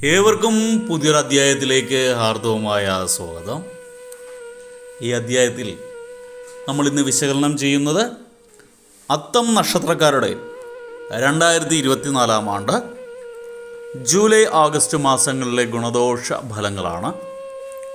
ഏവർക്കും പുതിയൊരു അധ്യായത്തിലേക്ക് ഹാർദവമായ സ്വാഗതം. ഈ അധ്യായത്തിൽ നമ്മൾ ഇന്ന് വിശകലനം ചെയ്യുന്നത് അത്തം നക്ഷത്രക്കാരുടെ 2024 ആണ്ട് ജൂലൈ ആഗസ്റ്റ് മാസങ്ങളിലെ ഗുണദോഷ ഫലങ്ങളാണ്.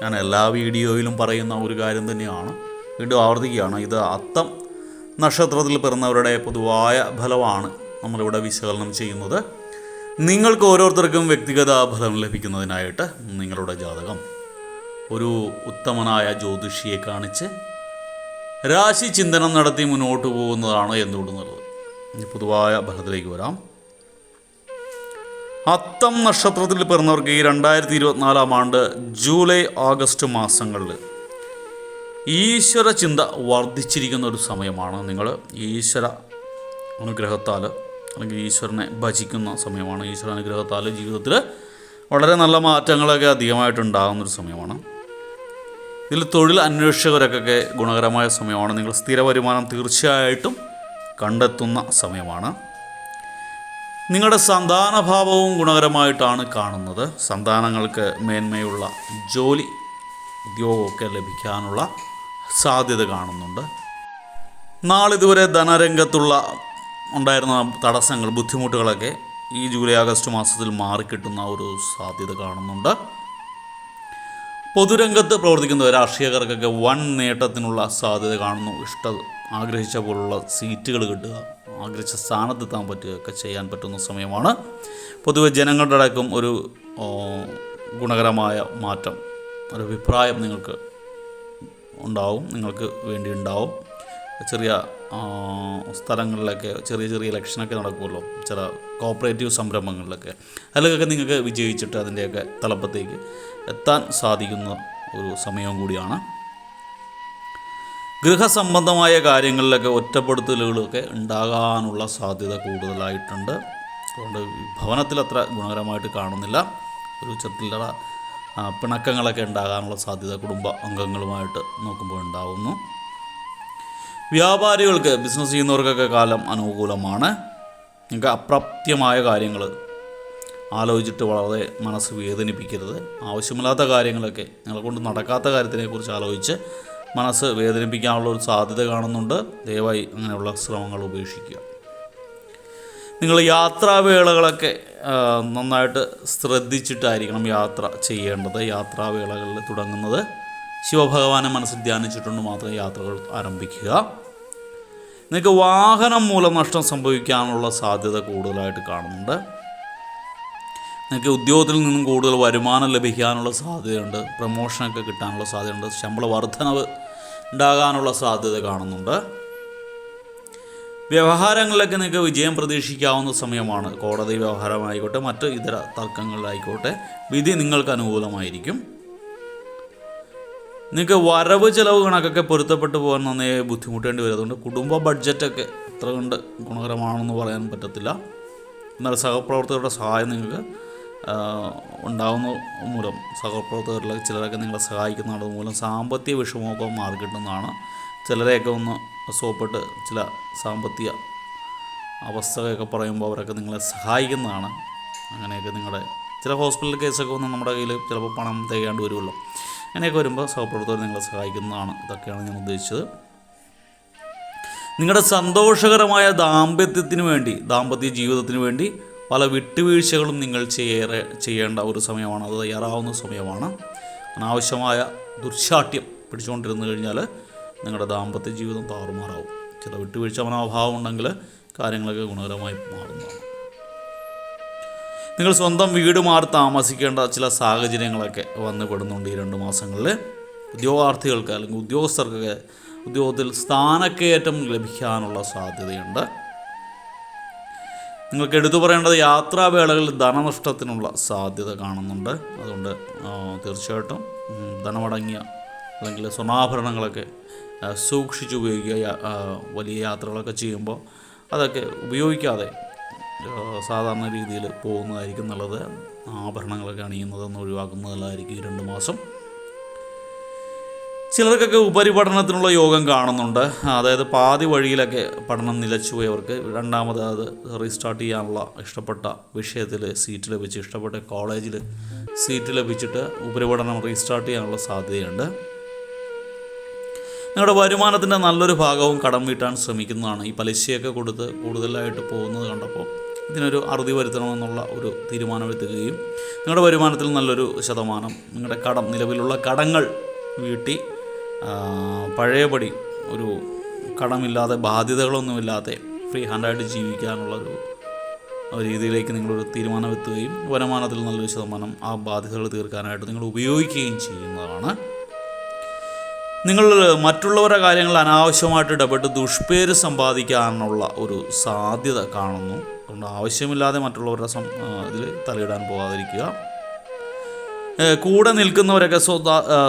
ഞാൻ എല്ലാ വീഡിയോയിലും പറയുന്ന ഒരു കാര്യം തന്നെയാണ്, വീണ്ടും ആവർത്തിക്കുകയാണ്. ഇത് അത്തം നക്ഷത്രത്തിൽ പിറന്നവരുടെ പൊതുവായ ഫലമാണ് നമ്മളിവിടെ വിശകലനം ചെയ്യുന്നത്. നിങ്ങൾക്ക് ഓരോരുത്തർക്കും വ്യക്തിഗത ഫലം ലഭിക്കുന്നതിനായിട്ട് നിങ്ങളുടെ ജാതകം ഒരു ഉത്തമനായ ജ്യോതിഷിയെ കാണിച്ച് രാശി ചിന്തനം നടത്തി മുന്നോട്ട് പോകുന്നതാണ് എന്തുകൊണ്ട് നല്ലത്. പൊതുവായ ഫലത്തിലേക്ക് വരാം. അത്തം നക്ഷത്രത്തിൽ പിറന്നവർക്ക് ഈ 2024 ആണ്ട് ജൂലൈ ആഗസ്റ്റ് മാസങ്ങളിൽ ഈശ്വര ചിന്ത വർദ്ധിച്ചിരിക്കുന്ന ഒരു സമയമാണ്. നിങ്ങൾ ഈശ്വര അനുഗ്രഹത്താൽ അല്ലെങ്കിൽ ഈശ്വരനെ ഭജിക്കുന്ന സമയമാണ്. ഈശ്വര അനുഗ്രഹത്താൽ ജീവിതത്തിൽ വളരെ നല്ല മാറ്റങ്ങളൊക്കെ അധികമായിട്ടുണ്ടാകുന്നൊരു സമയമാണ്. ഇതിൽ തൊഴിൽ അന്വേഷകർക്കൊക്കെ ഗുണകരമായ സമയമാണ്. നിങ്ങൾ സ്ഥിര വരുമാനം തീർച്ചയായിട്ടും കണ്ടെത്തുന്ന സമയമാണ്. നിങ്ങളുടെ സന്താനഭാവവും ഗുണകരമായിട്ടാണ് കാണുന്നത്. സന്താനങ്ങൾക്ക് മേന്മയുള്ള ജോലി ഉദ്യോഗമൊക്കെ ലഭിക്കാനുള്ള സാധ്യത കാണുന്നുണ്ട്. നാളിതുവരെ ധനരംഗത്തുള്ള ഉണ്ടായിരുന്ന തടസ്സങ്ങൾ, ബുദ്ധിമുട്ടുകളൊക്കെ ഈ ജൂലൈ ആഗസ്റ്റ് മാസത്തിൽ മാറിക്കിട്ടുന്ന ഒരു സാധ്യത കാണുന്നുണ്ട്. പൊതുരംഗത്ത് പ്രവർത്തിക്കുന്ന രാഷ്ട്രീയക്കാർക്കൊക്കെ വൻ നേട്ടത്തിനുള്ള സാധ്യത കാണുന്നു. ആഗ്രഹിച്ച പോലുള്ള സീറ്റുകൾ കിട്ടുക, ആഗ്രഹിച്ച സ്ഥാനത്തെത്താൻ പറ്റുകയൊക്കെ ചെയ്യാൻ പറ്റുന്ന സമയമാണ്. പൊതുവെ ജനങ്ങളുടെ അടക്കം ഒരു ഗുണകരമായ മാറ്റം, ഒരു അഭിപ്രായം നിങ്ങൾക്ക് ഉണ്ടാവും, നിങ്ങൾക്ക് വേണ്ടി ഉണ്ടാവും. ചെറിയ സ്ഥലങ്ങളിലൊക്കെ ചെറിയ ചെറിയ ഇലക്ഷനൊക്കെ നടക്കുമല്ലോ, ചില കോപ്പറേറ്റീവ് സംരംഭങ്ങളിലൊക്കെ, അതിലൊക്കെ നിങ്ങൾക്ക് വിജയിച്ചിട്ട് അതിൻ്റെയൊക്കെ തലപ്പത്തേക്ക് എത്താൻ സാധിക്കുന്ന ഒരു സമയവും കൂടിയാണ്. ഗൃഹസംബന്ധമായ കാര്യങ്ങളിലൊക്കെ ഒറ്റപ്പെടുത്തലുകളൊക്കെ ഉണ്ടാകാനുള്ള സാധ്യത കൂടുതലായിട്ടുണ്ട്. അതുകൊണ്ട് ഭവനത്തിൽ അത്ര ഗുണകരമായിട്ട് കാണുന്നില്ല. ഒരു ചെറിയ പിണക്കങ്ങളൊക്കെ ഉണ്ടാകാനുള്ള സാധ്യത കുടുംബ അംഗങ്ങളുമായിട്ട് നോക്കുമ്പോൾ ഉണ്ടാകുന്നു. വ്യാപാരികൾക്ക്, ബിസിനസ് ചെയ്യുന്നവർക്കൊക്കെ കാലം അനുകൂലമാണ്. നിങ്ങൾക്ക് അപ്രാപ്യമായ കാര്യങ്ങൾ ആലോചിച്ചിട്ട് വളരെ മനസ്സ് വേദനിപ്പിക്കരുത്. ആവശ്യമില്ലാത്ത കാര്യങ്ങളൊക്കെ, നിങ്ങളെ കൊണ്ട് നടക്കാത്ത കാര്യത്തിനെക്കുറിച്ച് ആലോചിച്ച് മനസ്സ് വേദനിപ്പിക്കാനുള്ള ഒരു സാധ്യത കാണുന്നുണ്ട്. ദയവായി അങ്ങനെയുള്ള ശ്രമങ്ങൾ ഉപേക്ഷിക്കുക. നിങ്ങൾ യാത്രാവേളകളൊക്കെ നന്നായിട്ട് ശ്രദ്ധിച്ചിട്ടായിരിക്കണം യാത്ര ചെയ്യേണ്ടത്. യാത്രാവേളകളിൽ തുടങ്ങുന്നത് ശിവഭഗവാനെ മനസ്സിൽ ധ്യാനിച്ചിട്ടുണ്ട് മാത്രം യാത്രകൾ ആരംഭിക്കുക. നിങ്ങൾക്ക് വാഹനം മൂലം നഷ്ടം സംഭവിക്കാനുള്ള സാധ്യത കൂടുതലായിട്ട് കാണുന്നുണ്ട്. നിങ്ങൾക്ക് ഉദ്യോഗത്തിൽ നിന്നും കൂടുതൽ വരുമാനം ലഭിക്കാനുള്ള സാധ്യതയുണ്ട്. പ്രമോഷനൊക്കെ കിട്ടാനുള്ള സാധ്യതയുണ്ട്. ശമ്പള വർധനവ് ഉണ്ടാകാനുള്ള സാധ്യത കാണുന്നുണ്ട്. വ്യവഹാരങ്ങളിലൊക്കെ നിങ്ങൾക്ക് വിജയം പ്രതീക്ഷിക്കാവുന്ന സമയമാണ്. കോടതി വ്യവഹാരമായിക്കോട്ടെ, മറ്റ് ഇതര തർക്കങ്ങളിലായിക്കോട്ടെ, വിധി നിങ്ങൾക്ക് അനുകൂലമായിരിക്കും. നിങ്ങൾക്ക് വരവ് ചിലവ് കണക്കൊക്കെ പൊരുത്തപ്പെട്ട് പോകാൻ നന്നേ ബുദ്ധിമുട്ടേണ്ടി വരുന്നതുകൊണ്ട് കുടുംബ ബഡ്ജറ്റൊക്കെ അത്ര കൊണ്ട് ഗുണകരമാണെന്ന് പറയാൻ പറ്റത്തില്ല. എന്നാൽ സഹപ്രവർത്തകരുടെ സഹായം നിങ്ങൾക്ക് ഉണ്ടാകുന്ന മൂലം, സഹപ്രവർത്തകരിലെ ചിലരൊക്കെ നിങ്ങളെ സഹായിക്കുന്നതാണ് മൂലം സാമ്പത്തിക വിഷമമൊക്കെ മാറിക്കിട്ടുന്നതാണ്. ചിലരെയൊക്കെ ഒന്ന് സോപ്പിട്ട് ചില സാമ്പത്തിക അവസ്ഥയൊക്കെ പറയുമ്പോൾ അവരൊക്കെ നിങ്ങളെ സഹായിക്കുന്നതാണ്. അങ്ങനെയൊക്കെ നിങ്ങളുടെ ചില ഹോസ്പിറ്റൽ കേസൊക്കെ വന്ന് നമ്മുടെ കയ്യിൽ ചിലപ്പോൾ പണം തികയാണ്ട് വരുമല്ലോ. അങ്ങനെയൊക്കെ വരുമ്പോൾ സഹപ്രവർത്തകർ നിങ്ങളെ സഹായിക്കുന്നതാണ്. ഇതൊക്കെയാണ് ഞാൻ ഉദ്ദേശിച്ചത്. നിങ്ങളുടെ സന്തോഷകരമായ ദാമ്പത്യ ജീവിതത്തിന് വേണ്ടി പല വിട്ടുവീഴ്ചകളും നിങ്ങൾ ചെയ്യേണ്ട ഒരു സമയമാണ്. അത് തയ്യാറാവുന്ന സമയമാണ്. അനാവശ്യമായ ദുർശാഠ്യം പിടിച്ചുകൊണ്ടിരുന്നു കഴിഞ്ഞാൽ നിങ്ങളുടെ ദാമ്പത്യ ജീവിതം താറുമാറാവും. ചില വിട്ടുവീഴ്ച മനോഭാവം ഉണ്ടെങ്കിൽ കാര്യങ്ങളൊക്കെ ഗുണകരമായി മാറുന്നതാണ്. നിങ്ങൾ സ്വന്തം വീട് മാറി താമസിക്കേണ്ട ചില സാഹചര്യങ്ങളൊക്കെ വന്നുപെടുന്നുണ്ട് ഈ 2 മാസങ്ങളിൽ. ഉദ്യോഗാർത്ഥികൾക്ക് അല്ലെങ്കിൽ ഉദ്യോഗസ്ഥർക്കൊക്കെ ഉദ്യോഗത്തിൽ സ്ഥാനക്കയറ്റം ലഭിക്കാനുള്ള സാധ്യതയുണ്ട്. നിങ്ങൾക്ക് എടുത്തു പറയേണ്ടത് യാത്രാവേളകളിൽ ധനനഷ്ടത്തിനുള്ള സാധ്യത കാണുന്നുണ്ട്. അതുകൊണ്ട് തീർച്ചയായിട്ടും ധനമടങ്ങിയ അല്ലെങ്കിൽ സ്വർണ്ണാഭരണങ്ങളൊക്കെ സൂക്ഷിച്ചുപയോഗിക്കുക. വലിയ യാത്രകളൊക്കെ ചെയ്യുമ്പോൾ അതൊക്കെ ഉപയോഗിക്കാതെ സാധാരണ രീതിയിൽ പോകുന്നതായിരിക്കും നല്ലത്. ആഭരണങ്ങളൊക്കെ അണിയുന്നതെന്ന് ഒഴിവാക്കുന്നതല്ലായിരിക്കും ഈ 2 മാസം. ചിലർക്കൊക്കെ ഉപരിപഠനത്തിനുള്ള യോഗം കാണുന്നുണ്ട്. അതായത് പാതി വഴിയിലൊക്കെ പഠനം നിലച്ചുപോയവർക്ക് രണ്ടാമത് അത് റീസ്റ്റാർട്ട് ചെയ്യാനുള്ള ഇഷ്ടപ്പെട്ട വിഷയത്തിൽ സീറ്റ് ലഭിച്ച്, ഇഷ്ടപ്പെട്ട കോളേജിൽ സീറ്റ് ലഭിച്ചിട്ട് ഉപരിപഠനം റീസ്റ്റാർട്ട് ചെയ്യാനുള്ള സാധ്യതയുണ്ട്. നിങ്ങളുടെ വരുമാനത്തിൻ്റെ നല്ലൊരു ഭാഗവും കടം വീട്ടാൻ ശ്രമിക്കുന്നതാണ്. ഈ പലിശയൊക്കെ കൊടുത്ത് കൂടുതലായിട്ട് പോകുന്നത് കണ്ടപ്പോൾ ഇതിനൊരു അറുതി വരുത്തണമെന്നുള്ള ഒരു തീരുമാനമെടുക്കുകയും നിങ്ങളുടെ വരുമാനത്തിൽ നല്ലൊരു ശതമാനം നിങ്ങളുടെ നിലവിലുള്ള കടങ്ങൾ വീട്ടി പഴയപടി ഒരു കടമില്ലാതെ ബാധ്യതകളൊന്നുമില്ലാതെ ഫ്രീ ഹാൻഡായിട്ട് ജീവിക്കാനുള്ളൊരു രീതിയിലേക്ക് നിങ്ങളൊരു തീരുമാനമെത്തുകയും വരുമാനത്തിൽ നല്ലൊരു ശതമാനം ആ ബാധ്യതകൾ തീർക്കാനായിട്ട് നിങ്ങൾ ഉപയോഗിക്കുകയും ചെയ്യുന്നതാണ്. നിങ്ങൾ മറ്റുള്ളവരുടെ കാര്യങ്ങളിൽ അനാവശ്യമായിട്ട് ഇടപെട്ട് ദുഷ്പേര് സമ്പാദിക്കാനുള്ള ഒരു സാധ്യത കാണുന്നു. അതുകൊണ്ട് ആവശ്യമില്ലാതെ മറ്റുള്ളവരുടെ ഇതിൽ തലയിടാൻ പോകാതിരിക്കുക. കൂടെ നിൽക്കുന്നവരൊക്കെ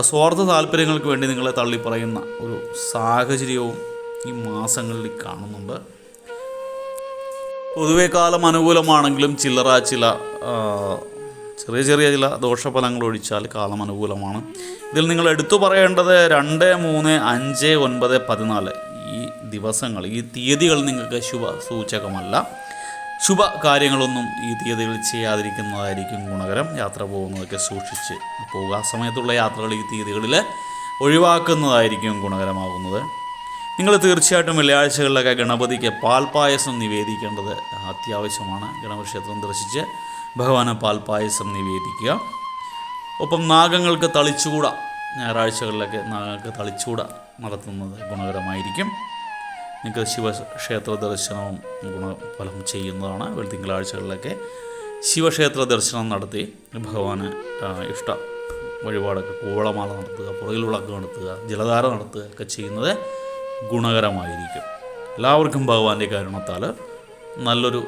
സ്വാർത്ഥ താല്പര്യങ്ങൾക്ക് വേണ്ടി നിങ്ങളെ തള്ളിപ്പറയുന്ന ഒരു സാഹചര്യവും ഈ മാസങ്ങളിൽ കാണുന്നുണ്ട്. പൊതുവേ കാലം അനുകൂലമാണെങ്കിലും ചില ചില ദോഷഫലങ്ങൾ ഒഴിച്ചാൽ കാലം അനുകൂലമാണ്. ഇതിൽ നിങ്ങൾ എടുത്തു പറയേണ്ടത് 2, 3, 5, 9, 14 ഈ ദിവസങ്ങൾ, ഈ തീയതികൾ നിങ്ങൾക്ക് ശുഭ സൂചകമല്ല. ശുഭ കാര്യങ്ങളൊന്നും ഈ തീയതികളിൽ ചെയ്യാതിരിക്കുന്നതായിരിക്കും ഗുണകരം. യാത്ര പോകുന്നതൊക്കെ സൂക്ഷിച്ച് പോകുക. ആ സമയത്തുള്ള യാത്രകൾ ഈ തീയതികളിൽ ഒഴിവാക്കുന്നതായിരിക്കും ഗുണകരമാകുന്നത്. നിങ്ങൾ തീർച്ചയായിട്ടും വെള്ളിയാഴ്ചകളിലൊക്കെ ഗണപതിക്ക് പാൽപ്പായസം നിവേദിക്കേണ്ടത് അത്യാവശ്യമാണ്. ഗണപതി ക്ഷേത്രം ദർശിച്ച് ഭഗവാന് പാൽപ്പായസം നിവേദിക്കുക. ഒപ്പം നാഗങ്ങൾക്ക് തളിച്ചുകൂട, ഞായറാഴ്ചകളിലൊക്കെ നാഗങ്ങൾക്ക് തളിച്ചുകൂട നടത്തുന്നത് ഗുണകരമായിരിക്കും. നിങ്ങൾക്ക് ശിവക്ഷേത്ര ദർശനവും ഗുണഫലം ചെയ്യുന്നതാണ്. തിങ്കളാഴ്ചകളിലൊക്കെ ശിവക്ഷേത്ര ദർശനം നടത്തി ഭഗവാന് ഇഷ്ട വഴിപാടൊക്കെ കൂവളമാല നടത്തുക, പുറകിൽ വിളക്ക് നടത്തുക, ജലധാര നടത്തുക ഒക്കെ ചെയ്യുന്നത് ഗുണകരമായിരിക്കും. എല്ലാവർക്കും ഭഗവാന്റെ കാരുണ്യത്താൽ നല്ലൊരു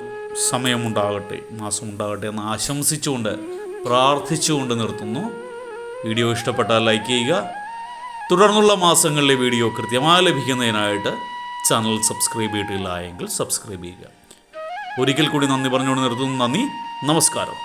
സമയമുണ്ടാകട്ടെ, മാസമുണ്ടാകട്ടെ എന്ന് ആശംസിച്ചുകൊണ്ട് പ്രാർത്ഥിച്ചുകൊണ്ട് നിർത്തുന്നു. വീഡിയോ ഇഷ്ടപ്പെട്ടാൽ ലൈക്ക് ചെയ്യുക. തുടർന്നുള്ള മാസങ്ങളിലെ വീഡിയോ കൃത്യമായി ലഭിക്കുന്നതിനായിട്ട് ചാനൽ സബ്സ്ക്രൈബ് ചെയ്തിട്ടില്ല എങ്കിൽ സബ്സ്ക്രൈബ് ചെയ്യുക. ഒരിക്കൽ കൂടി നന്ദി പറഞ്ഞുകൊണ്ട് നിർത്തുന്നു. നന്ദി, നമസ്കാരം.